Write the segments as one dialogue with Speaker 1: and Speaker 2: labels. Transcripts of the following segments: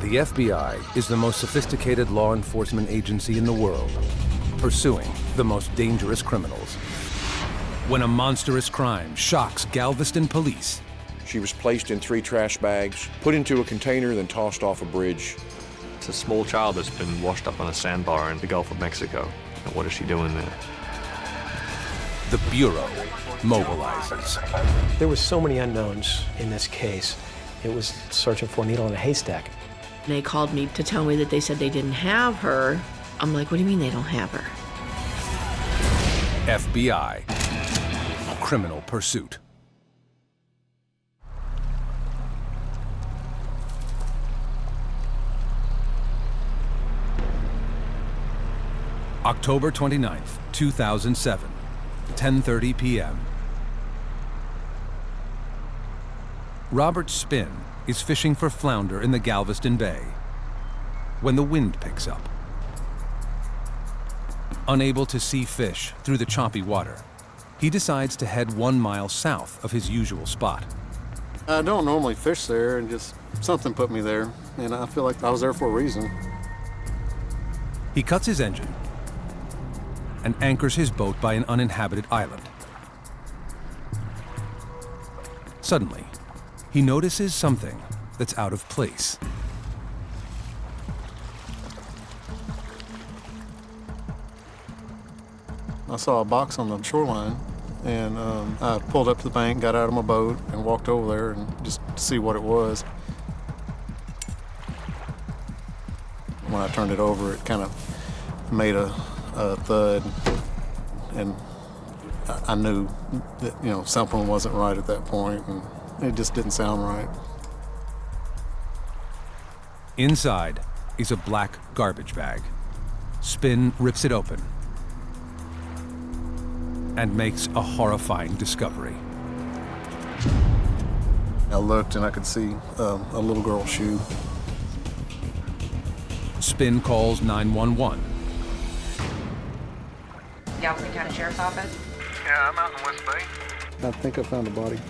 Speaker 1: The FBI is the most sophisticated law enforcement agency in the world, pursuing the most dangerous criminals. When a monstrous crime shocks Galveston police,
Speaker 2: she was placed in 3 trash bags, put into a container, then tossed off a bridge.
Speaker 3: It's a small child that's been washed up on a sandbar in the Gulf of Mexico. And what is she doing there?
Speaker 1: the Bureau mobilizes.
Speaker 4: There were so many unknowns in this case. It was searching for a needle in a haystack.
Speaker 5: They called me to tell me that they said they didn't have her. I'm like, what do you mean they don't have her?
Speaker 1: FBI, criminal pursuit. October 29th, 2007, 10:30 p.m. Robert Spinn is fishing for flounder in the Galveston Bay when the wind picks up. Unable to see fish through the choppy water, he decides to head 1 mile south of his usual spot.
Speaker 6: I don't normally fish there, and just something put me there, and I feel like I was there for a reason.
Speaker 1: He cuts his engine and anchors his boat by an uninhabited island. Suddenly, he notices something that's out of place.
Speaker 6: I saw a box on the shoreline, and I pulled up to the bank, got out of my boat, and walked over there and just to see what it was. When I turned it over, it kind of made a thud, and I knew that, you know, something wasn't right at that point, and it just didn't sound right.
Speaker 1: Inside is a black garbage bag. Spinn rips it open and makes a horrifying discovery.
Speaker 6: I looked and I could see a little girl's shoe.
Speaker 1: Spinn calls 911.
Speaker 7: Galveston County Sheriff's Office?
Speaker 8: Yeah, I'm out in West Bay.
Speaker 6: I think I found a body.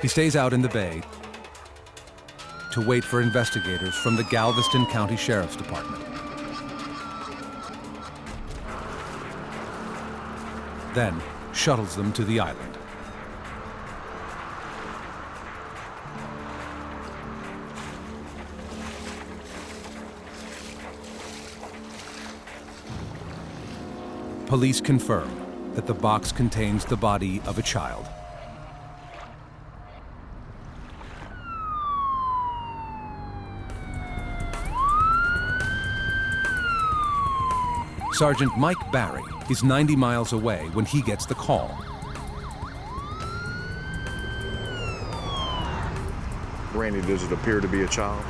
Speaker 1: He stays out in the bay to wait for investigators from the Galveston County Sheriff's Department. Then shuttles them to the island. Police confirm that the box contains the body of a child. Sergeant Mike Barry is 90 miles away when he gets the call.
Speaker 2: Randy, does it appear to be a child?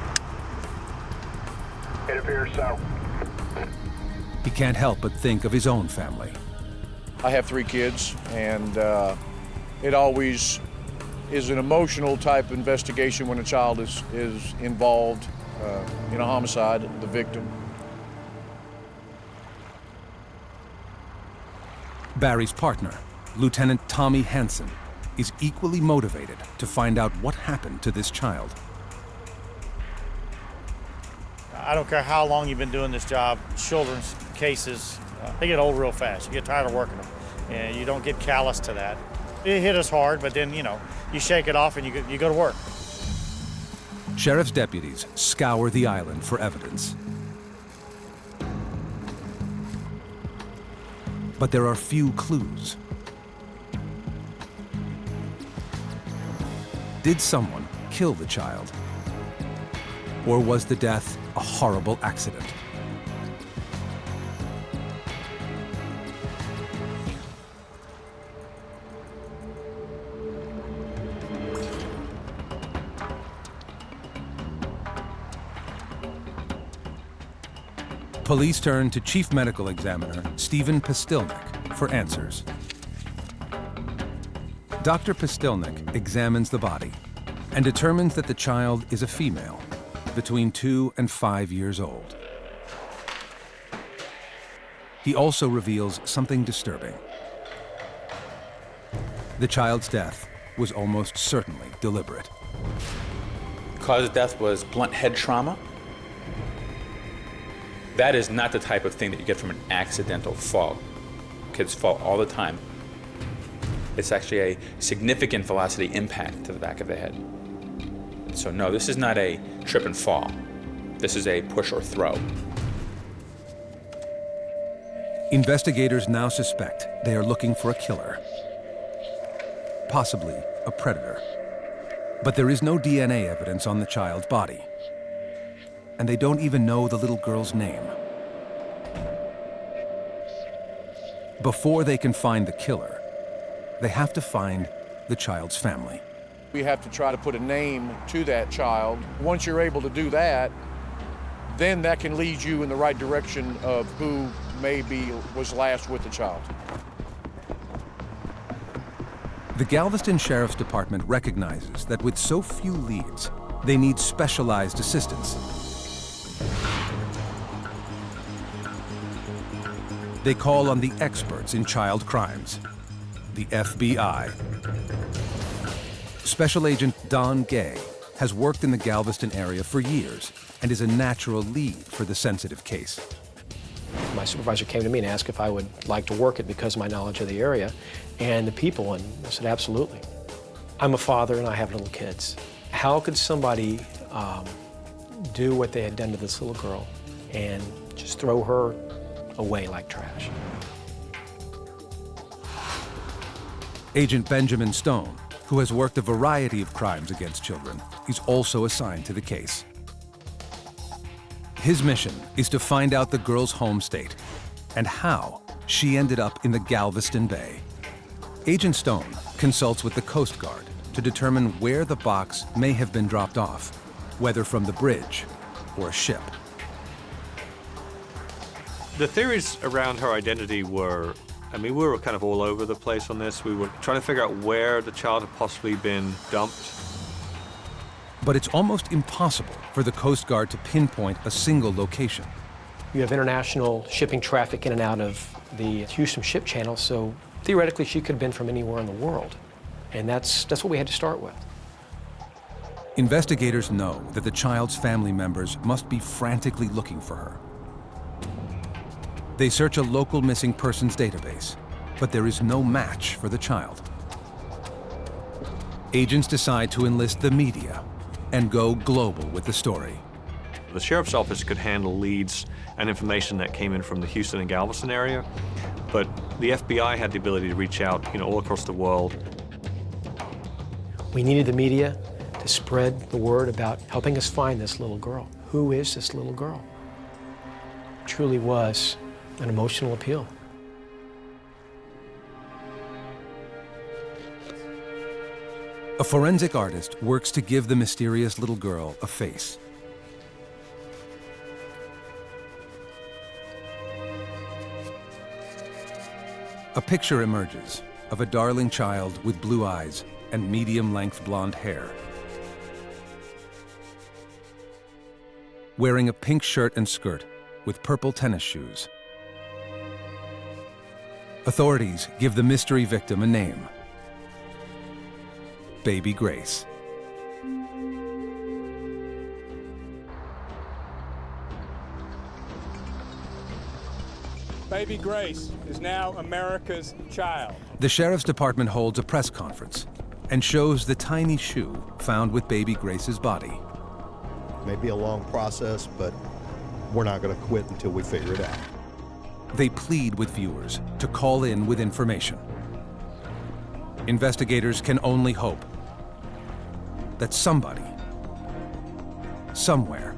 Speaker 8: It appears so.
Speaker 1: He can't help but think of his own family.
Speaker 2: I have 3 kids, and it always is an emotional type investigation when a child is involved in a homicide, the victim.
Speaker 1: Barry's partner, Lieutenant Tommy Hansen, is equally motivated to find out what happened to this child.
Speaker 9: I don't care how long you've been doing this job, children's cases, they get old real fast. You get tired of working them, and you don't get callous to that. It hit us hard, but then, you know, you shake it off and you go to work.
Speaker 1: Sheriff's deputies scour the island for evidence. But there are few clues. Did someone kill the child? Or was the death a horrible accident? Police turn to Chief Medical Examiner Stephen Pastilnik for answers. Dr. Pastilnik examines the body and determines that the child is a female, between 2 and 5 years old. He also reveals something disturbing. The child's death was almost certainly deliberate.
Speaker 10: cause of death was blunt head trauma. That is not the type of thing that you get from an accidental fall. Kids fall all the time. It's actually a significant velocity impact to the back of the head. So no, this is not a trip and fall. This is a push or throw.
Speaker 1: Investigators now suspect they are looking for a killer, possibly a predator. But there is no DNA evidence on the child's body, and they don't even know the little girl's name. Before they can find the killer, they have to find the child's family.
Speaker 2: We have to try to put a name to that child. Once you're able to do that, then that can lead you in the right direction of who maybe was last with the child.
Speaker 1: The Galveston Sheriff's Department recognizes that with so few leads, they need specialized assistance. They call on the experts in child crimes, the FBI. Special Agent Don Gay has worked in the Galveston area for years and is a natural lead for the sensitive case.
Speaker 4: My supervisor came to me and asked if I would like to work it because of my knowledge of the area and the people, and I said, absolutely. I'm a father and I have little kids. How could somebody do what they had done to this little girl and just throw her away like trash?
Speaker 1: Agent Benjamin Stone, who has worked a variety of crimes against children, is also assigned to the case. His mission is to find out the girl's home state and how she ended up in the Galveston Bay. Agent Stone consults with the Coast Guard to determine where the box may have been dropped off, whether from the bridge or a ship.
Speaker 3: The theories around her identity were, we were kind of all over the place on this. We were trying to figure out where the child had possibly been dumped.
Speaker 1: But it's almost impossible for the Coast Guard to pinpoint a single location.
Speaker 4: You have international shipping traffic in and out of the Houston ship channel, so theoretically she could have been from anywhere in the world. And that's what we had to start with.
Speaker 1: Investigators know that the child's family members must be frantically looking for her. They search a local missing persons database, but there is no match for the child. Agents decide to enlist the media and go global with the story.
Speaker 3: The sheriff's office could handle leads and information that came in from the Houston and Galveston area, but the FBI had the ability to reach out, all across the world.
Speaker 4: We needed the media to spread the word about helping us find this little girl. Who is this little girl? It truly was an emotional appeal.
Speaker 1: A forensic artist works to give the mysterious little girl a face. A picture emerges of a darling child with blue eyes and medium-length blonde hair. Wearing a pink shirt and skirt with purple tennis shoes. Authorities give the mystery victim a name: Baby Grace.
Speaker 11: Baby Grace is now America's child.
Speaker 1: The Sheriff's Department holds a press conference and shows the tiny shoe found with Baby Grace's body.
Speaker 12: It may be a long process, but we're not going to quit until we figure it out.
Speaker 1: They plead with viewers to call in with information. Investigators can only hope that somebody, somewhere,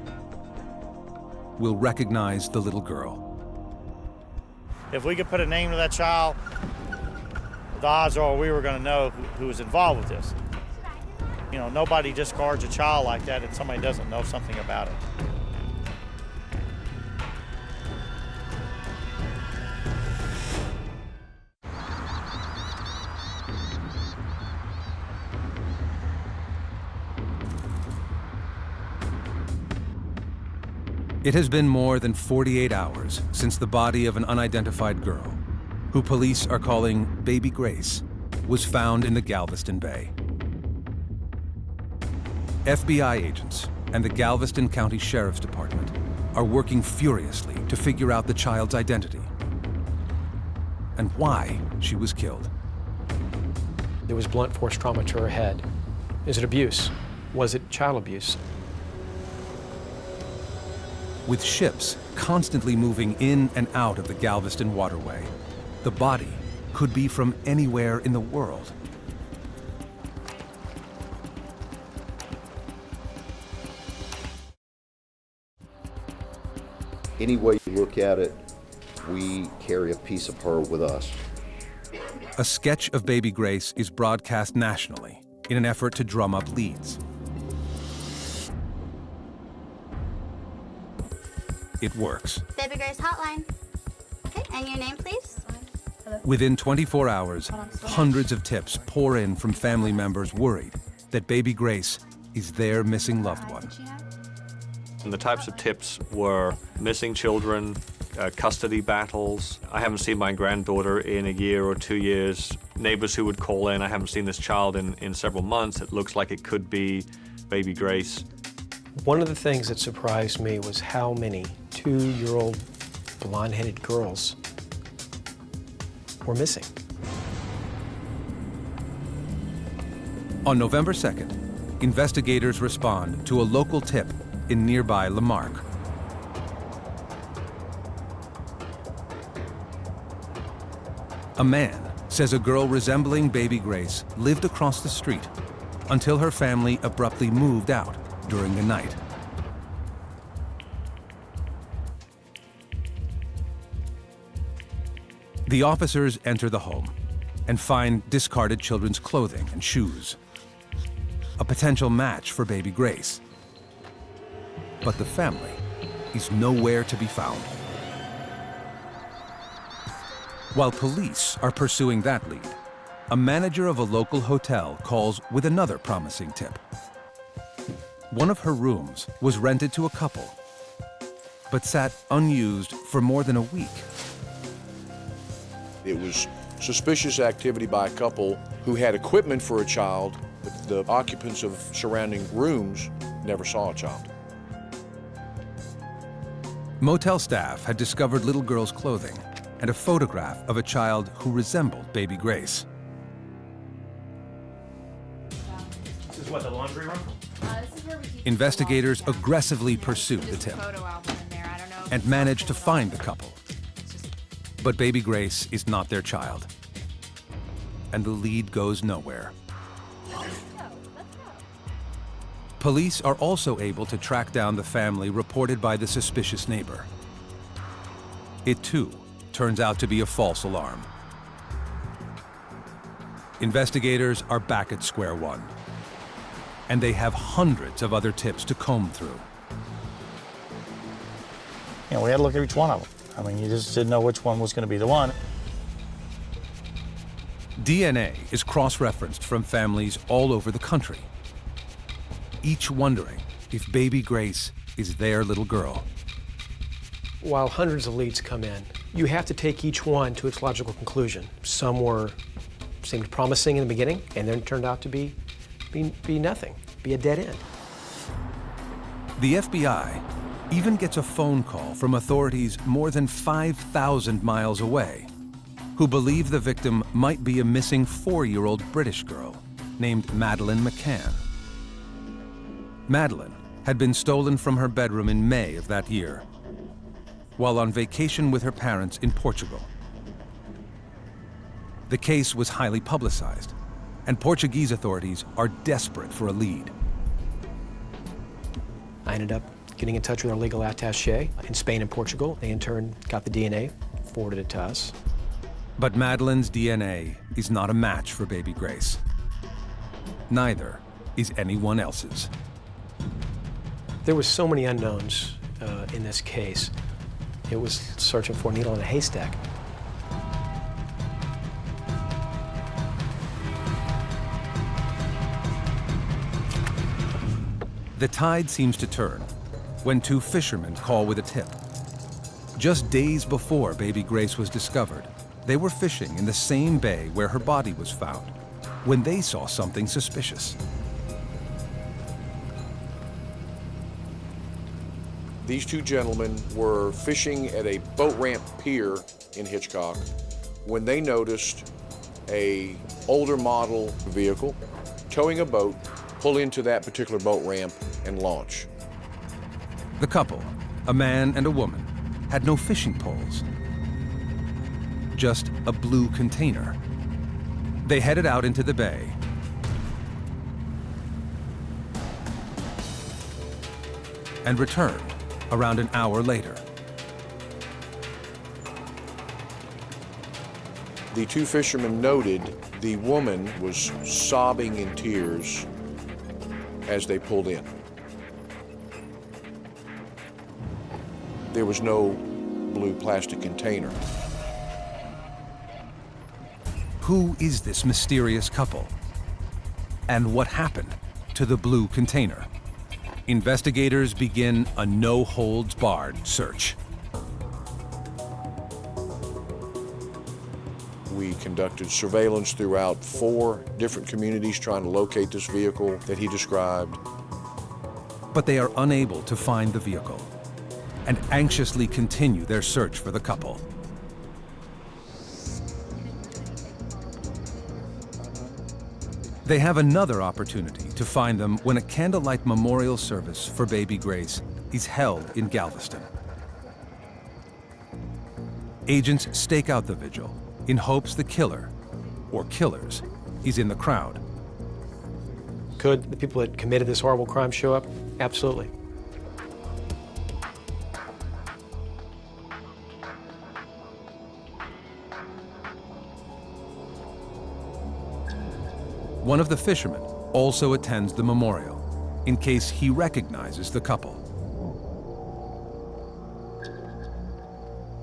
Speaker 1: will recognize the little girl.
Speaker 9: If we could put a name to that child, the odds are we were going to know who was involved with this. Nobody discards a child like that if somebody doesn't know something about it.
Speaker 1: It has been more than 48 hours since the body of an unidentified girl, who police are calling Baby Grace, was found in the Galveston Bay. FBI agents and the Galveston County Sheriff's Department are working furiously to figure out the child's identity and why she was killed.
Speaker 4: There was blunt force trauma to her head. Is it abuse? Was it child abuse?
Speaker 1: With ships constantly moving in and out of the Galveston waterway, the body could be from anywhere in the world.
Speaker 12: Any way you look at it, we carry a piece of her with us.
Speaker 1: A sketch of baby Grace is broadcast nationally in an effort to drum up leads. It works.
Speaker 13: Baby Grace hotline. Okay, and your name, please?
Speaker 1: Within 24 hours, hundreds of tips pour in from family members worried that baby Grace is their missing loved one.
Speaker 3: And the types of tips were missing children, custody battles. I haven't seen my granddaughter in a year or 2 years. Neighbors who would call in, I haven't seen this child in several months. It looks like it could be baby Grace.
Speaker 4: One of the things that surprised me was how many 2-year-old blonde-headed girls were missing.
Speaker 1: On November 2nd, investigators respond to a local tip in nearby Lamarck. A man says a girl resembling baby Grace lived across the street until her family abruptly moved out during the night. The officers enter the home and find discarded children's clothing and shoes, a potential match for baby Grace. But the family is nowhere to be found. While police are pursuing that lead, a manager of a local hotel calls with another promising tip. One of her rooms was rented to a couple, but sat unused for more than a week.
Speaker 2: It was suspicious activity by a couple who had equipment for a child, but the occupants of surrounding rooms never saw a child.
Speaker 1: Motel staff had discovered little girl's clothing and a photograph of a child who resembled baby Grace.
Speaker 4: This is what, the laundry room?
Speaker 1: Investigators aggressively pursued the tip and managed to find the couple. But baby Grace is not their child, and the lead goes nowhere. Police are also able to track down the family reported by the suspicious neighbor. It too turns out to be a false alarm. Investigators are back at square one, and they have hundreds of other tips to comb through.
Speaker 9: You know, we had to look at each one of them. I mean, you just didn't know which one was going to be the one.
Speaker 1: DNA is cross-referenced from families all over the country, each wondering if baby Grace is their little girl.
Speaker 4: While hundreds of leads come in, you have to take each one to its logical conclusion. Some seemed promising in the beginning, and then turned out to be nothing, be a dead end.
Speaker 1: The FBI even gets a phone call from authorities more than 5,000 miles away who believe the victim might be a missing 4-year-old British girl named Madeleine McCann. Madeleine had been stolen from her bedroom in May of that year, while on vacation with her parents in Portugal. The case was highly publicized, and Portuguese authorities are desperate for a lead.
Speaker 4: I ended up getting in touch with our legal attaché in Spain and Portugal. They in turn got the DNA, forwarded it to us.
Speaker 1: But Madeleine's DNA is not a match for baby Grace. Neither is anyone else's.
Speaker 4: There was so many unknowns in this case. It was searching for a needle in a haystack.
Speaker 1: The tide seems to turn when 2 fishermen call with a tip. Just days before baby Grace was discovered, they were fishing in the same bay where her body was found when they saw something suspicious.
Speaker 2: These two gentlemen were fishing at a boat ramp pier in Hitchcock when they noticed an older model vehicle towing a boat pull into that particular boat ramp and launch.
Speaker 1: The couple, a man and a woman, had no fishing poles, just a blue container. They headed out into the bay. And returned around an hour later.
Speaker 2: The two fishermen noted the woman was sobbing in tears as they pulled in. There was no blue plastic container.
Speaker 1: Who is this mysterious couple? And what happened to the blue container? Investigators begin a no-holds-barred search.
Speaker 2: We conducted surveillance throughout 4 different communities trying to locate this vehicle that he described.
Speaker 1: But they are unable to find the vehicle and anxiously continue their search for the couple. They have another opportunity to find them when a candlelight memorial service for baby Grace is held in Galveston. Agents stake out the vigil in hopes the killer, or killers, is in the crowd.
Speaker 4: Could the people that committed this horrible crime show up? Absolutely.
Speaker 1: One of the fishermen also attends the memorial in case he recognizes the couple.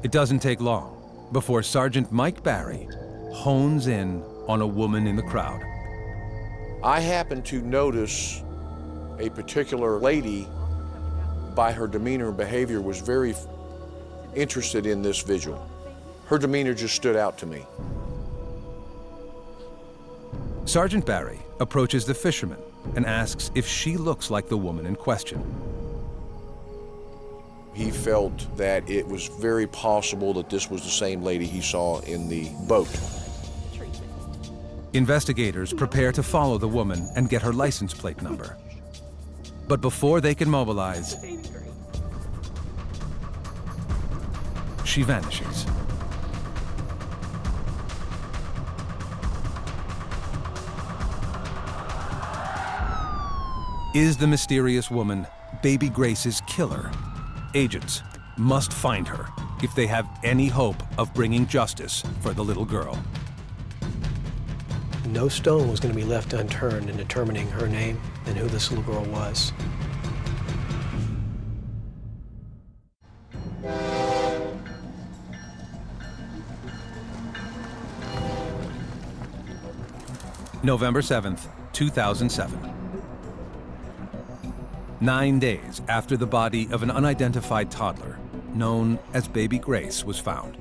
Speaker 1: It doesn't take long before Sergeant Mike Barry hones in on a woman in the crowd.
Speaker 2: I happened to notice a particular lady, by her demeanor and behavior, was very interested in this vigil. Her demeanor just stood out to me.
Speaker 1: Sergeant Barry approaches the fisherman and asks if she looks like the woman in question.
Speaker 2: He felt that it was very possible that this was the same lady he saw in the boat.
Speaker 1: Investigators prepare to follow the woman and get her license plate number. But before they can mobilize, she vanishes. Is the mysterious woman baby Grace's killer? Agents must find her if they have any hope of bringing justice for the little girl.
Speaker 4: No stone was going to be left unturned in determining her name and who this little girl was.
Speaker 1: November 7th, 2007. 9 days after the body of an unidentified toddler, known as baby Grace, was found.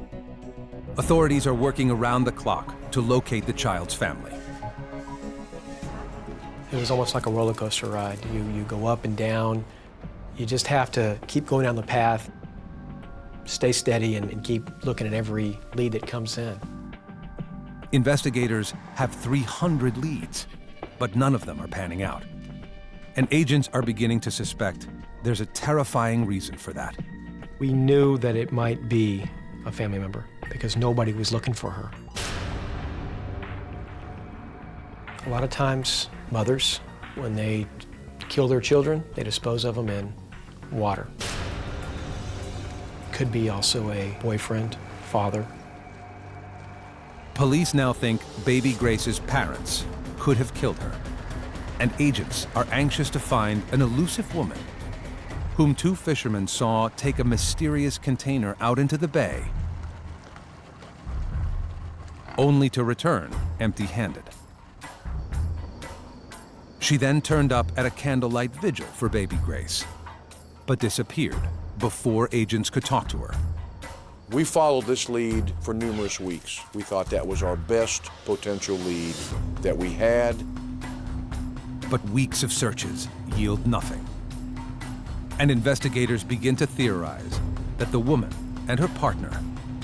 Speaker 1: Authorities are working around the clock to locate the child's family.
Speaker 4: It was almost like a roller coaster ride. You go up and down. You just have to keep going down the path, stay steady, and keep looking at every lead that comes in.
Speaker 1: Investigators have 300 leads, but none of them are panning out. And agents are beginning to suspect there's a terrifying reason for that.
Speaker 4: We knew that it might be a family member because nobody was looking for her. A lot of times, mothers, when they kill their children, they dispose of them in water. Could be also a boyfriend, father.
Speaker 1: Police now think baby Grace's parents could have killed her. And agents are anxious to find an elusive woman whom 2 fishermen saw take a mysterious container out into the bay, only to return empty-handed. She then turned up at a candlelight vigil for baby Grace, but disappeared before agents could talk to her.
Speaker 2: We followed this lead for numerous weeks. We thought that was our best potential lead that we had.
Speaker 1: But weeks of searches yield nothing. And investigators begin to theorize that the woman and her partner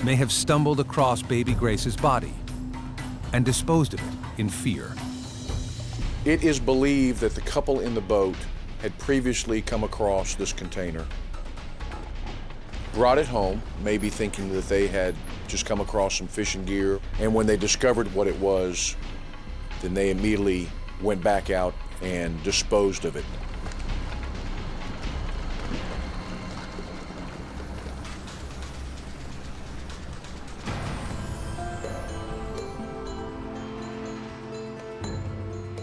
Speaker 1: may have stumbled across baby Grace's body and disposed of it in fear.
Speaker 2: It is believed that the couple in the boat had previously come across this container, brought it home, maybe thinking that they had just come across some fishing gear, and when they discovered what it was, then they immediately went back out and disposed of it.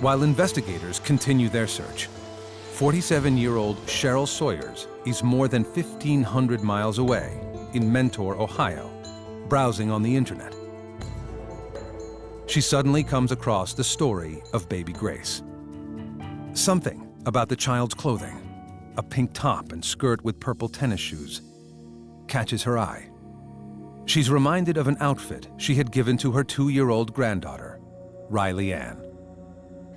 Speaker 1: While investigators continue their search, 47-year-old Cheryl Sawyers is more than 1,500 miles away in Mentor, Ohio, browsing on the internet. She suddenly comes across the story of baby Grace. Something about the child's clothing, a pink top and skirt with purple tennis shoes, catches her eye. She's reminded of an outfit she had given to her 2-year-old granddaughter, Riley Ann.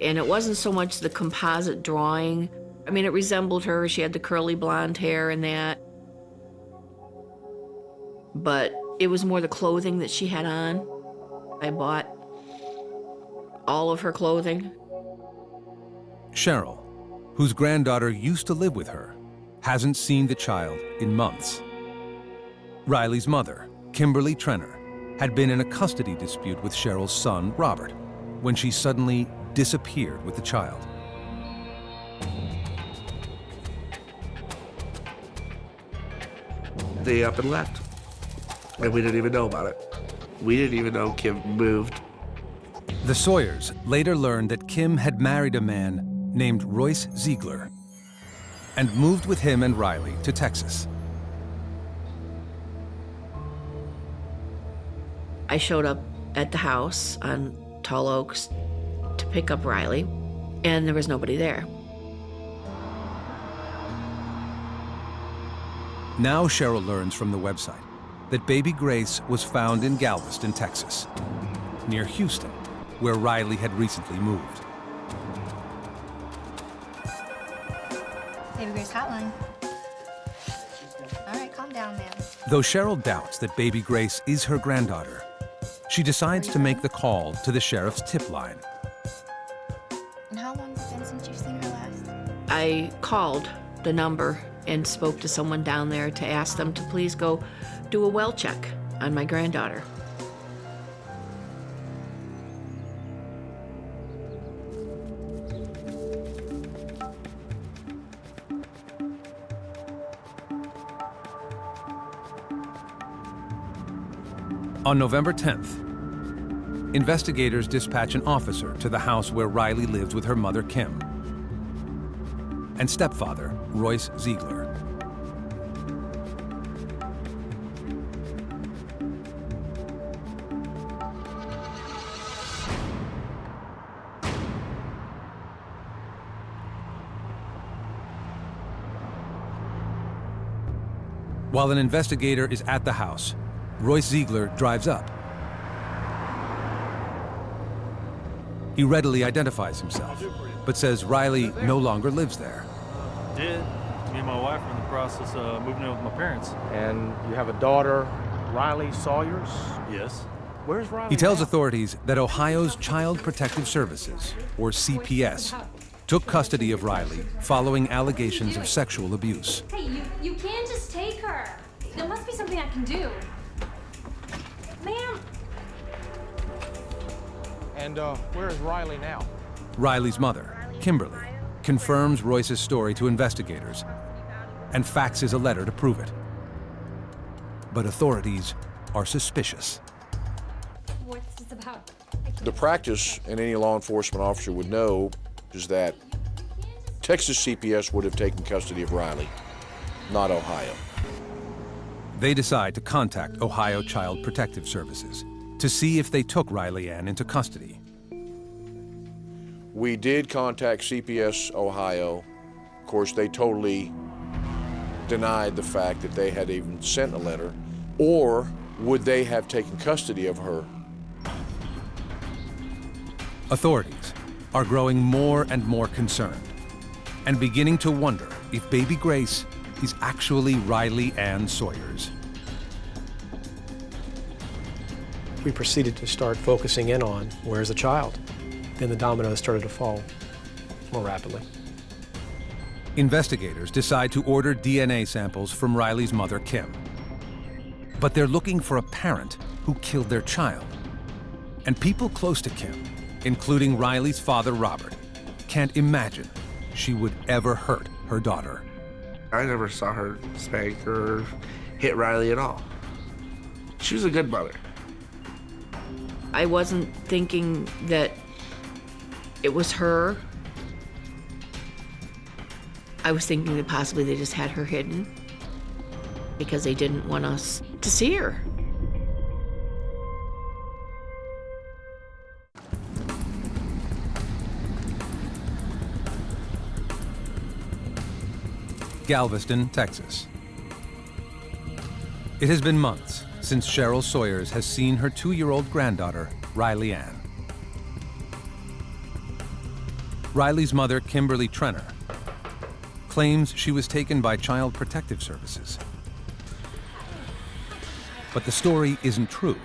Speaker 5: And it wasn't so much the composite drawing. I mean, it resembled her. She had the curly blonde hair and that. But it was more the clothing that she had on. I bought all of her clothing.
Speaker 1: Cheryl, whose granddaughter used to live with her, hasn't seen the child in months. Riley's mother, Kimberly Trenner, had been in a custody dispute with Cheryl's son, Robert, when she suddenly disappeared with the child.
Speaker 14: They up and left, and we didn't even know about it. We didn't even know Kim moved.
Speaker 1: The Sawyers later learned that Kim had married a man named Royce Ziegler and moved with him and Riley to Texas.
Speaker 5: I showed up at the house on Tall Oaks to pick up Riley, and there was nobody there.
Speaker 1: Now Cheryl learns from the website that baby Grace was found in Galveston, Texas, near Houston, where Riley had recently moved.
Speaker 13: Baby Grace hotline. All right, calm down, ma'am.
Speaker 1: Though Cheryl doubts that baby Grace is her granddaughter, she decides to make the call to the sheriff's tip line.
Speaker 13: And how long has it been since you've seen her last?
Speaker 5: I called the number and spoke to someone down there to ask them to please go do a well check on my granddaughter.
Speaker 1: On November 10th, investigators dispatch an officer to the house where Riley lives with her mother, Kim, and stepfather, Royce Ziegler. While an investigator is at the house, Royce Ziegler drives up. He readily identifies himself, but says Riley no longer lives there.
Speaker 15: Did. Me and my wife are in the process of moving in with my parents.
Speaker 16: And you have a daughter, Riley Sawyers?
Speaker 15: Yes.
Speaker 16: Where's Riley?
Speaker 1: He tells authorities that Ohio's Child Protective Services, or CPS, took custody of Riley following allegations of sexual abuse.
Speaker 17: Hey, you can't just take her. There must be something I can do. Ma'am.
Speaker 16: And where is Riley now?
Speaker 1: Riley's mother, Kimberly, confirms Royce's story to investigators and faxes a letter to prove it. But authorities are suspicious.
Speaker 17: What's this about?
Speaker 2: The practice, and any law enforcement officer would know, is that Texas CPS would have taken custody of Riley, not Ohio.
Speaker 1: They decide to contact Ohio Child Protective Services to see if they took Riley Ann into custody.
Speaker 2: We did contact CPS Ohio. Of course, they totally denied the fact that they had even sent a letter, or would they have taken custody of her?
Speaker 1: Authorities are growing more and more concerned and beginning to wonder if baby Grace is actually Riley Ann Sawyers.
Speaker 4: We proceeded to start focusing in on where's the child. Then the dominoes started to fall more rapidly.
Speaker 1: Investigators decide to order DNA samples from Riley's mother, Kim. But they're looking for a parent who killed their child. And people close to Kim, including Riley's father, Robert, can't imagine she would ever hurt her daughter.
Speaker 14: I never saw her spank or hit Riley at all. She was a good mother.
Speaker 5: I wasn't thinking that it was her. I was thinking that possibly they just had her hidden because they didn't want us to see her.
Speaker 1: Galveston, Texas. It has been months since Cheryl Sawyers has seen her 2-year-old granddaughter, Riley Ann. Riley's mother, Kimberly Trenner, claims she was taken by Child Protective Services. But the story isn't true,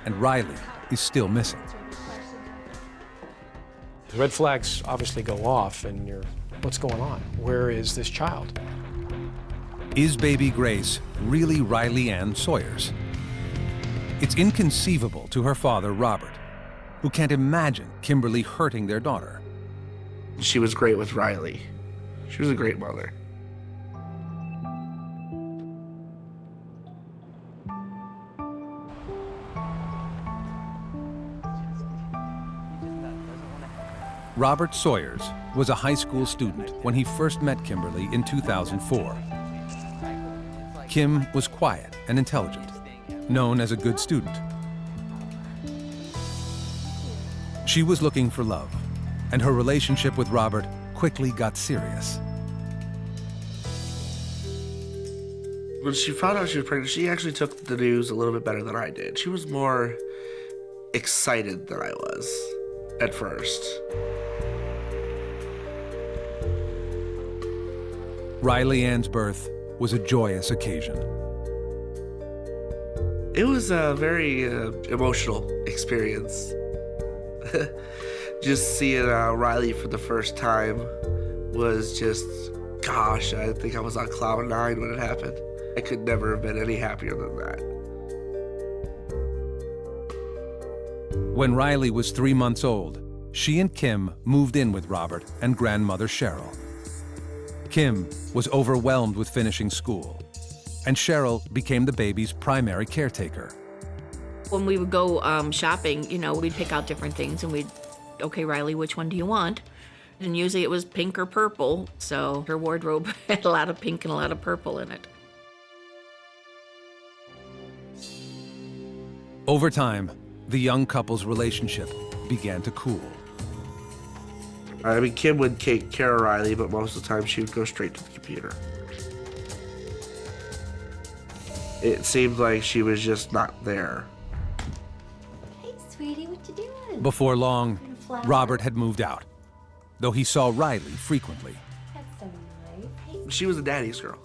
Speaker 1: and Riley is still missing.
Speaker 4: The red flags obviously go off, and you're, what's going on? Where is this child?
Speaker 1: Is baby Grace really Riley Ann Sawyers? It's inconceivable to her father, Robert, who can't imagine Kimberly hurting their daughter.
Speaker 14: She was great with Riley. She was a great mother.
Speaker 1: Robert Sawyers was a high school student when he first met Kimberly in 2004. Kim was quiet and intelligent, known as a good student. She was looking for love, and her relationship with Robert quickly got serious.
Speaker 14: When she found out she was pregnant, she actually took the news a little bit better than I did. She was more excited than I was at first.
Speaker 1: Riley Ann's birth was a joyous occasion.
Speaker 14: It was a very emotional experience. Just seeing Riley for the first time was just, gosh, I think I was on cloud 9 when it happened. I could never have been any happier than that.
Speaker 1: When Riley was 3 months old, she and Kim moved in with Robert and grandmother Cheryl. Kim was overwhelmed with finishing school, and Cheryl became the baby's primary caretaker.
Speaker 5: When we would go shopping, you know, we'd pick out different things and we'd, okay, Riley, which one do you want? And usually it was pink or purple, so her wardrobe had a lot of pink and a lot of purple in it.
Speaker 1: Over time, the young couple's relationship began to cool.
Speaker 14: I mean, Kim would take care of Riley, but most of the time she would go straight to the computer. It seemed like she was just not there.
Speaker 13: Hey, sweetie, what you doing?
Speaker 1: Before long, Robert had moved out, though he saw Riley frequently.
Speaker 13: That's so nice.
Speaker 14: She was a daddy's girl.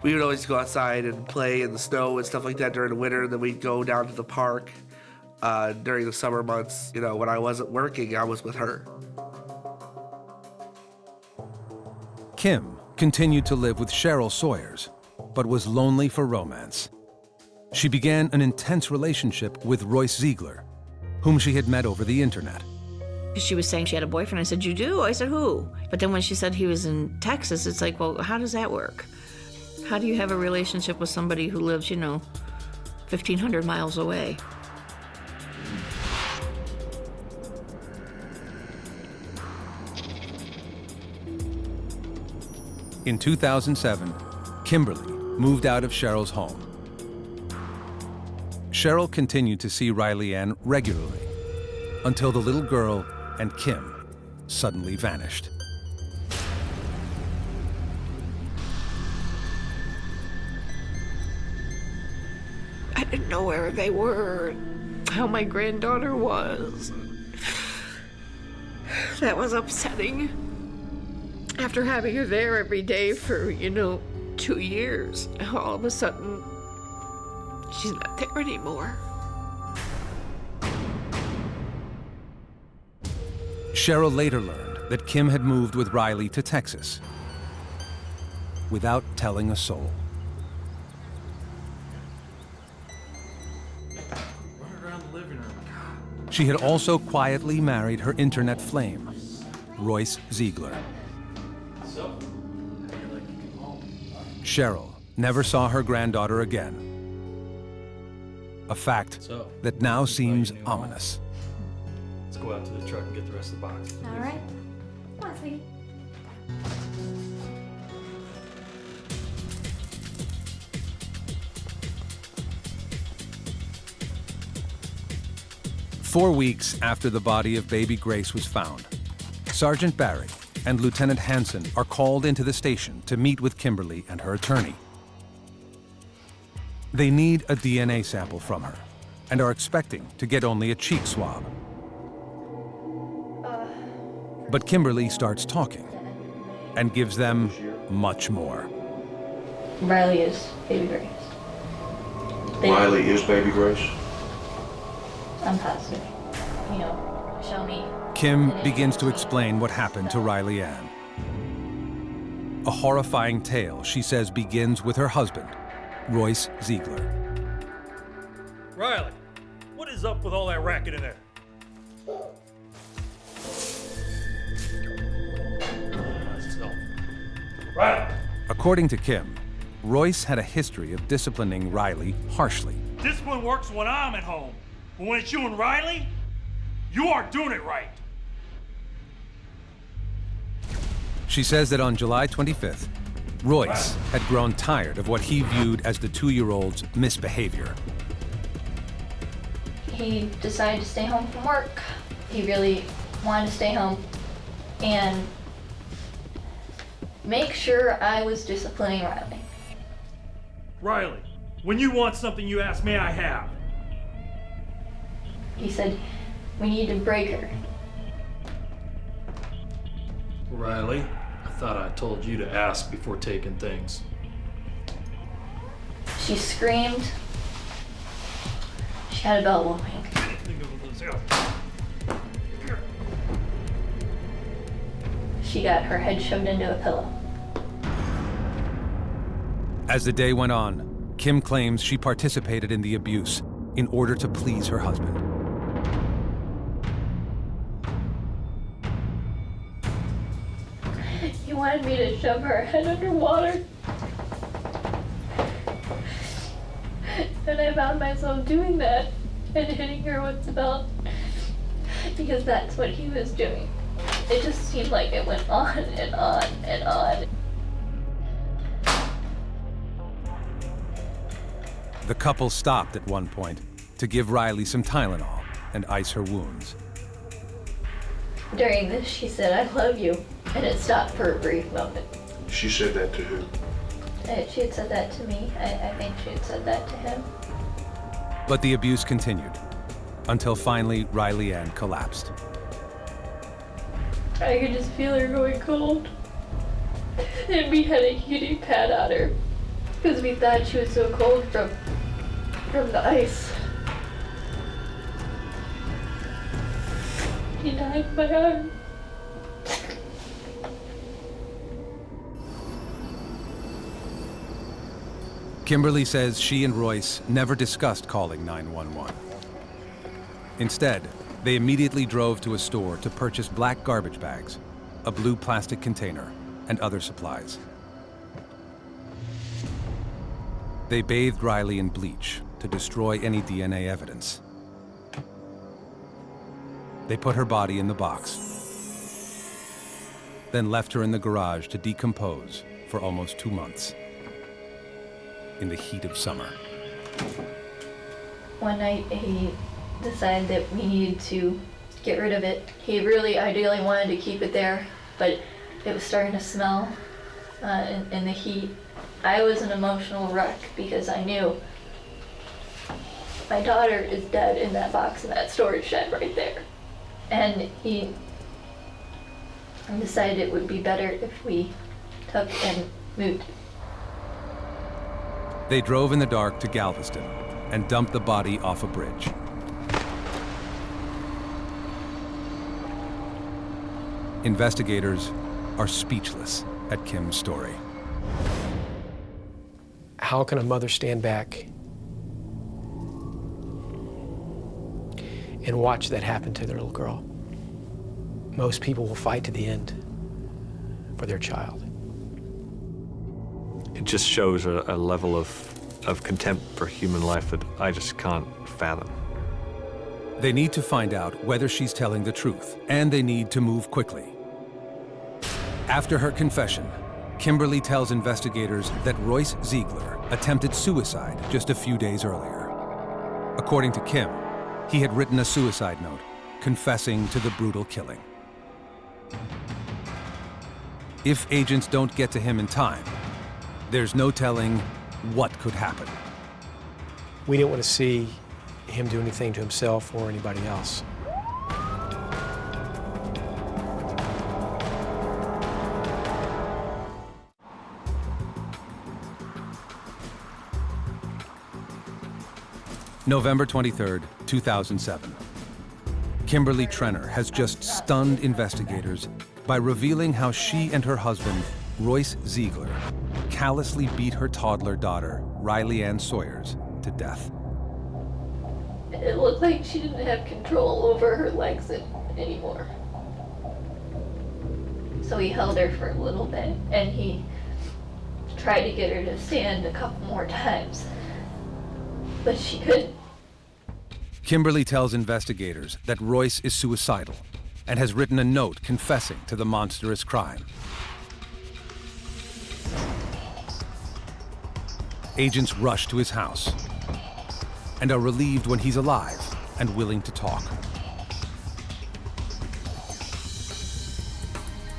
Speaker 14: We would always go outside and play in the snow and stuff like that during the winter, and then we'd go down to the park during the summer months. You know, when I wasn't working, I was with her.
Speaker 1: Kim continued to live with Cheryl Sawyers, but was lonely for romance. She began an intense relationship with Royce Ziegler, whom she had met over the internet.
Speaker 5: She was saying she had a boyfriend. I said, you do? I said, who? But then when she said he was in Texas, it's like, well, how does that work? How do you have a relationship with somebody who lives, you know, 1,500 miles away?
Speaker 1: In 2007, Kimberly moved out of Cheryl's home. Cheryl continued to see Riley Ann regularly until the little girl and Kim suddenly vanished.
Speaker 5: I didn't know where they were, how my granddaughter was. That was upsetting. After having her there every day for, you know, 2 years. All of a sudden, she's not there anymore.
Speaker 1: Cheryl later learned that Kim had moved with Riley to Texas without telling a soul. She had also quietly married her internet flame, Royce Ziegler. Cheryl never saw her granddaughter again, a fact that now seems ominous.
Speaker 15: Let's go out to the truck and get the rest of the box.
Speaker 17: All right. Come on, sweetie.
Speaker 1: 4 weeks after the body of baby Grace was found, Sergeant Barry and Lieutenant Hansen are called into the station to meet with Kimberly and her attorney. They need a DNA sample from her and are expecting to get only a cheek swab. But Kimberly starts talking and gives them much more.
Speaker 18: Riley is baby Grace.
Speaker 2: Riley is baby Grace?
Speaker 18: I'm positive. You know, show me.
Speaker 1: Kim begins to explain what happened to Riley Ann. A horrifying tale, she says, begins with her husband, Royce Ziegler.
Speaker 15: Riley, what is up with all that racket in there? Riley!
Speaker 1: According to Kim, Royce had a history of disciplining Riley harshly.
Speaker 15: Discipline works when I'm at home. But when it's you and Riley, you aren't doing it right.
Speaker 1: She says that on July 25th, Royce had grown tired of what he viewed as the 2-year-old's misbehavior.
Speaker 18: He decided to stay home from work. He really wanted to stay home and make sure I was disciplining Riley.
Speaker 15: Riley, when you want something you ask me, I have.
Speaker 18: He said, we need to break her.
Speaker 15: Riley, I thought I told you to ask before taking things.
Speaker 18: She screamed. She had a bell whooping. She got her head shoved into a pillow.
Speaker 1: As the day went on, Kim claims she participated in the abuse in order to please her husband.
Speaker 18: He wanted me to shove her head underwater. And I found myself doing that and hitting her with the belt because that's what he was doing. It just seemed like it went on and on and on.
Speaker 1: The couple stopped at one point to give Riley some Tylenol and ice her wounds.
Speaker 18: During this, she said, I love you. And it stopped for a brief moment.
Speaker 2: She said that to who?
Speaker 18: She had said that to me. I think she had said that to him.
Speaker 1: But the abuse continued until finally Riley Ann collapsed.
Speaker 18: I could just feel her going cold. And we had a heating pad on her because we thought she was so cold from the ice. He died in my arm.
Speaker 1: Kimberly says she and Royce never discussed calling 911. Instead, they immediately drove to a store to purchase black garbage bags, a blue plastic container, and other supplies. They bathed Riley in bleach to destroy any DNA evidence. They put her body in the box, then left her in the garage to decompose for almost 2 months. In the heat of summer.
Speaker 18: One night he decided that we needed to get rid of it. He really ideally wanted to keep it there, but it was starting to smell in the heat. I was an emotional wreck because I knew my daughter is dead in that box in that storage shed right there. And he decided it would be better if we took and moved.
Speaker 1: They drove in the dark to Galveston and dumped the body off a bridge. Investigators are speechless at Kim's story.
Speaker 4: How can a mother stand back and watch that happen to their little girl? Most people will fight to the end for their child.
Speaker 3: It just shows a level of contempt for human life that I just can't fathom.
Speaker 1: They need to find out whether she's telling the truth, and they need to move quickly. After her confession, Kimberly tells investigators that Royce Ziegler attempted suicide just a few days earlier. According to Kim, he had written a suicide note confessing to the brutal killing. If agents don't get to him in time, there's no telling what could happen.
Speaker 4: We didn't want to see him do anything to himself or anybody else.
Speaker 1: November 23rd, 2007. Kimberly Trenner has just stunned investigators by revealing how she and her husband, Royce Ziegler, callously beat her toddler daughter, Riley Ann Sawyers, to death.
Speaker 18: It looked like she didn't have control over her legs anymore. So he held her for a little bit, and he tried to get her to stand a couple more times, but she couldn't.
Speaker 1: Kimberly tells investigators that Royce is suicidal and has written a note confessing to the monstrous crime. Agents rush to his house and are relieved when he's alive and willing to talk.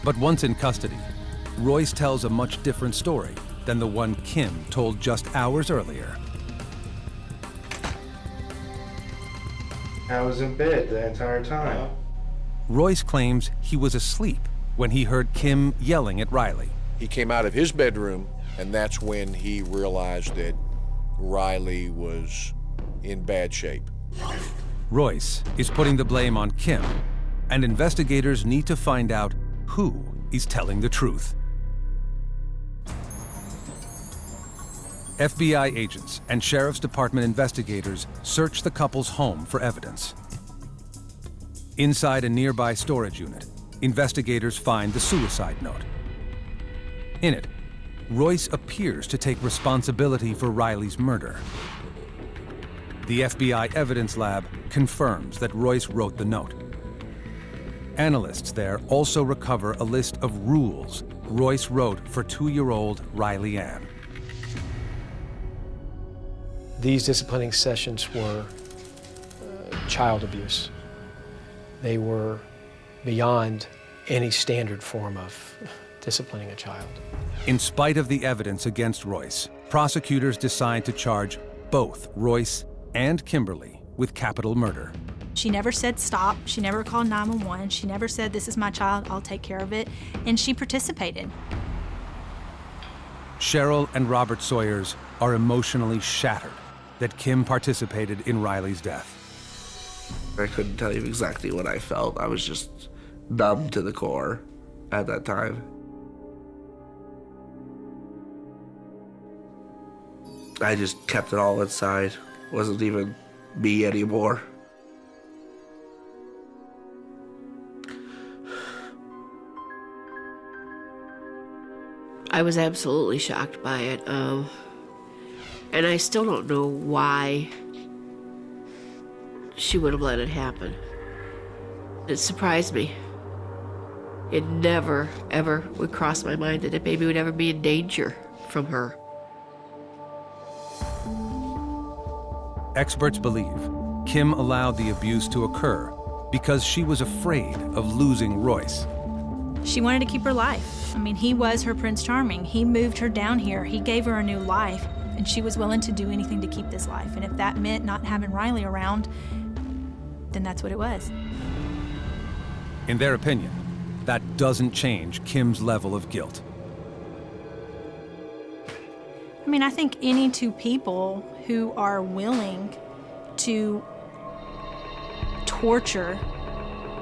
Speaker 1: But once in custody, Royce tells a much different story than the one Kim told just hours earlier.
Speaker 19: I was in bed the entire time.
Speaker 1: Royce claims he was asleep when he heard Kim yelling at Riley.
Speaker 2: He came out of his bedroom, and that's when he realized that Riley was in bad shape.
Speaker 1: Royce is putting the blame on Kim, and investigators need to find out who is telling the truth. FBI agents and Sheriff's Department investigators search the couple's home for evidence. Inside a nearby storage unit, investigators find the suicide note. In it, Royce appears to take responsibility for Riley's murder. The FBI evidence lab confirms that Royce wrote the note. Analysts there also recover a list of rules Royce wrote for 2-year-old Riley Ann.
Speaker 4: These disciplining sessions were child abuse. They were beyond any standard form of disciplining a child.
Speaker 1: In spite of the evidence against Royce, prosecutors decide to charge both Royce and Kimberly with capital murder.
Speaker 20: She never said stop. She never called 911. She never said, "This is my child, I'll take care of it." And she participated.
Speaker 1: Cheryl and Robert Sawyers are emotionally shattered that Kim participated in Riley's death.
Speaker 14: I couldn't tell you exactly what I felt. I was just numb to the core at that time. I just kept it all inside. It wasn't even me anymore.
Speaker 5: I was absolutely shocked by it. And I still don't know why she would have let it happen. It surprised me. It never, ever would cross my mind that a baby would ever be in danger from her.
Speaker 1: Experts believe Kim allowed the abuse to occur because she was afraid of losing Royce.
Speaker 20: She wanted to keep her life. I mean, he was her Prince Charming. He moved her down here. He gave her a new life, and she was willing to do anything to keep this life. And if that meant not having Riley around, then that's what it was.
Speaker 1: In their opinion, that doesn't change Kim's level of guilt.
Speaker 20: I mean, I think any two people who are willing to torture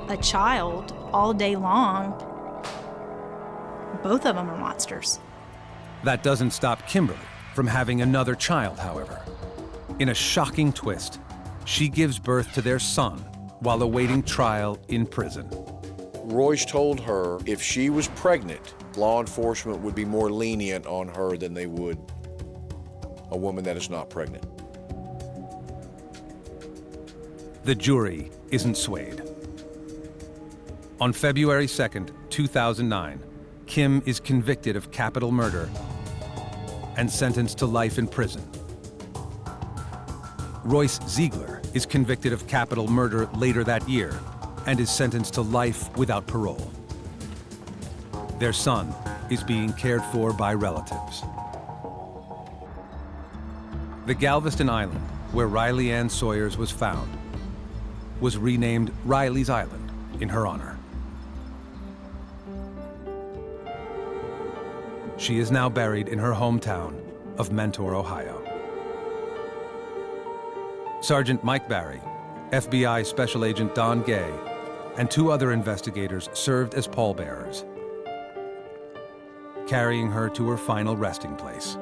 Speaker 20: a child all day long, both of them are monsters.
Speaker 1: That doesn't stop Kimberly from having another child, however. In a shocking twist, she gives birth to their son while awaiting trial in prison.
Speaker 2: Royce told her if she was pregnant, law enforcement would be more lenient on her than they would a woman that is not pregnant.
Speaker 1: The jury isn't swayed. On February 2nd, 2009, Kim is convicted of capital murder and sentenced to life in prison. Royce Ziegler is convicted of capital murder later that year and is sentenced to life without parole. Their son is being cared for by relatives. The Galveston Island, where Riley Ann Sawyers was found, was renamed Riley's Island in her honor. She is now buried in her hometown of Mentor, Ohio. Sergeant Mike Barry, FBI Special Agent Don Gay, and 2 other investigators served as pallbearers, carrying her to her final resting place.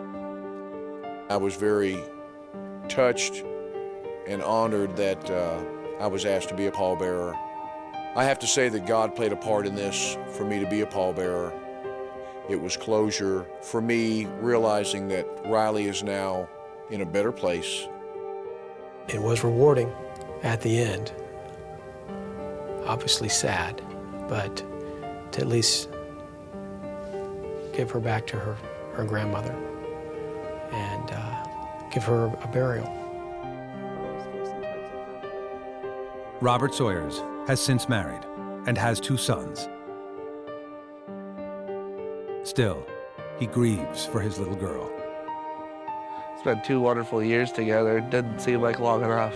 Speaker 2: I was very touched and honored that I was asked to be a pallbearer. I have to say that God played a part in this for me to be a pallbearer. It was closure for me, realizing that Riley is now in a better place.
Speaker 4: It was rewarding at the end. Obviously sad, but to at least give her back to her grandmother and give her a burial.
Speaker 1: Robert Sawyers has since married and has 2 sons. Still, he grieves for his little girl.
Speaker 14: Spent 2 wonderful years together. It didn't seem like long enough.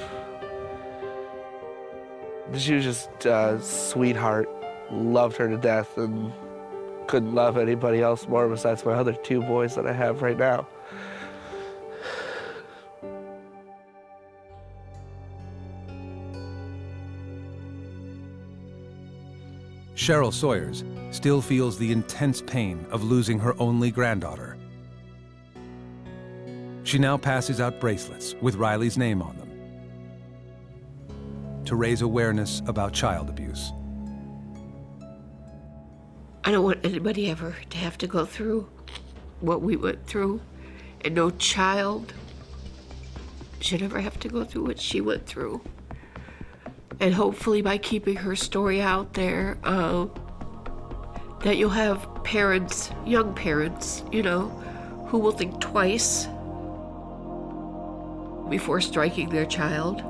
Speaker 14: She was just a sweetheart. Loved her to death and couldn't love anybody else more besides my other 2 boys that I have right now.
Speaker 1: Cheryl Sawyers still feels the intense pain of losing her only granddaughter. She now passes out bracelets with Riley's name on them to raise awareness about child abuse.
Speaker 5: I don't want anybody ever to have to go through what we went through, and no child should ever have to go through what she went through. And hopefully by keeping her story out there, that you'll have parents, young parents, you know, who will think twice before striking their child.